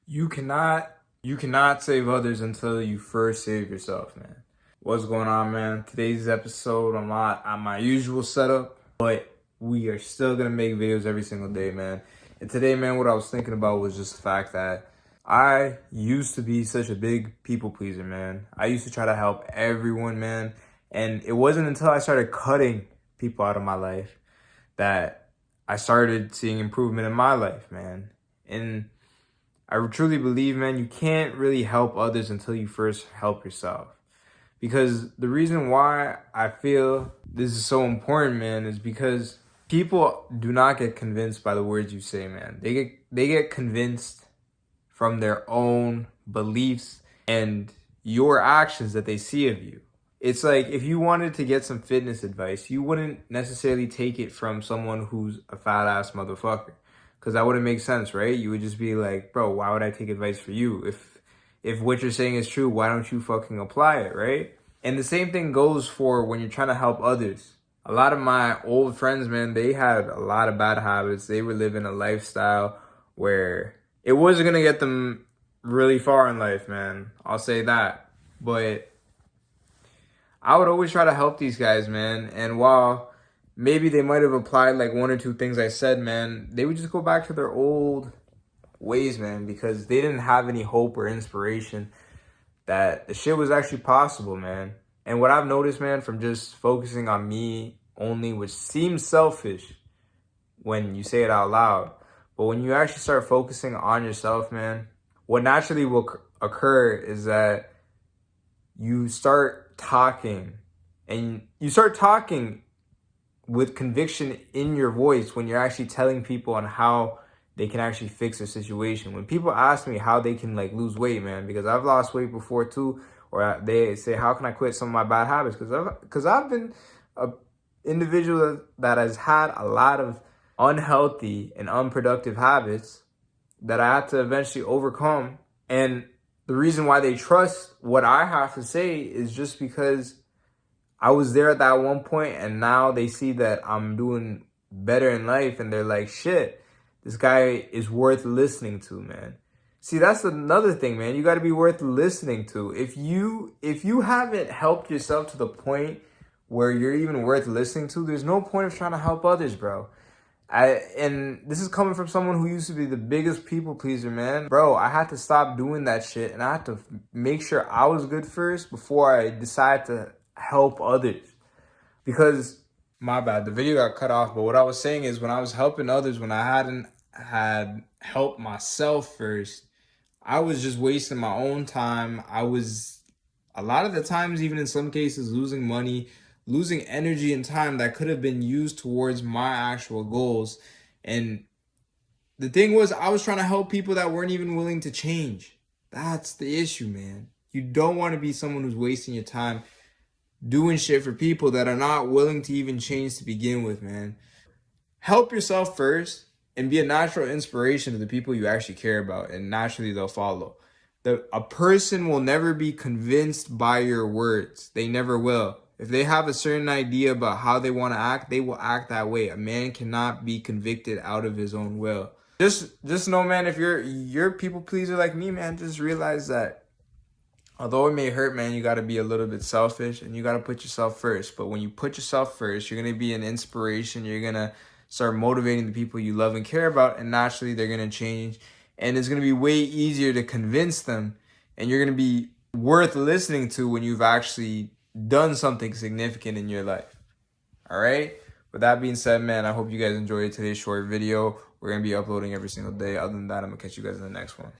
You cannot save others until you first save yourself, man. What's going on, man? Today's episode, I'm not on my usual setup, but we are still gonna make videos every single day, man. And today, man, what I was thinking about was just the fact that I used to be such a big people pleaser, man. I used to try to help everyone, man. And it wasn't until I started cutting people out of my life that I started seeing improvement in my life, man. And I truly believe, man, you can't really help others until you first help yourself. Because the reason why I feel this is so important, man, is because people do not get convinced by the words you say, man. They get convinced from their own beliefs and your actions that they see of you. It's like if you wanted to get some fitness advice, you wouldn't necessarily take it from someone who's a fat ass motherfucker. Because that wouldn't make sense, right? You would just be like, bro, why would I take advice for you? If what you're saying is true, why don't you fucking apply it, right? And the same thing goes for when you're trying to help others. A lot of my old friends, man, they had a lot of bad habits. They were living a lifestyle where it wasn't going to get them really far in life, man. I'll say that. But I would always try to help these guys, man. And while maybe they might have applied like one or two things I said, man, they would just go back to their old ways, man, because they didn't have any hope or inspiration that the shit was actually possible, man. And what I've noticed, man, from just focusing on me only, which seems selfish when you say it out loud, but when you actually start focusing on yourself, man, what naturally will occur is that you start talking, and you start talking with conviction in your voice when you're actually telling people on how they can actually fix their situation. When people ask me how they can like lose weight, man, because I've lost weight before too, or they say, how can I quit some of my bad habits? Because I've been a individual that has had a lot of unhealthy and unproductive habits that I had to eventually overcome. And the reason why they trust what I have to say is just because I was there at that one point, and now they see that I'm doing better in life, and they're like, shit, this guy is worth listening to, man. See, that's another thing, man. You got to be worth listening to. If you haven't helped yourself to the point where you're even worth listening to, there's no point of trying to help others, bro. And this is coming from someone who used to be the biggest people pleaser, man. Bro, I had to stop doing that shit, and I had to make sure I was good first before I decide to help others. Because, my bad, the video got cut off, but what I was saying is when I was helping others, when I hadn't had helped myself first, I was just wasting my own time. I was, a lot of the times, even in some cases, losing money, losing energy and time that could have been used towards my actual goals. And the thing was, I was trying to help people that weren't even willing to change. That's the issue, man. You don't want to be someone who's wasting your time doing shit for people that are not willing to even change to begin with, man. Help yourself first and be a natural inspiration to the people you actually care about, and naturally they'll follow. A person will never be convinced by your words. They never will. If they have a certain idea about how they want to act, they will act that way. A man cannot be convicted out of his own will. Just know, man, if you're a people pleaser like me, man, just realize that although it may hurt, man, you got to be a little bit selfish, and you got to put yourself first. But when you put yourself first, you're going to be an inspiration. You're going to start motivating the people you love and care about, and naturally they're going to change. And it's going to be way easier to convince them, and you're going to be worth listening to when you've actually done something significant in your life. All right? With that being said, man, I hope you guys enjoyed today's short video. We're going to be uploading every single day. Other than that, I'm going to catch you guys in the next one.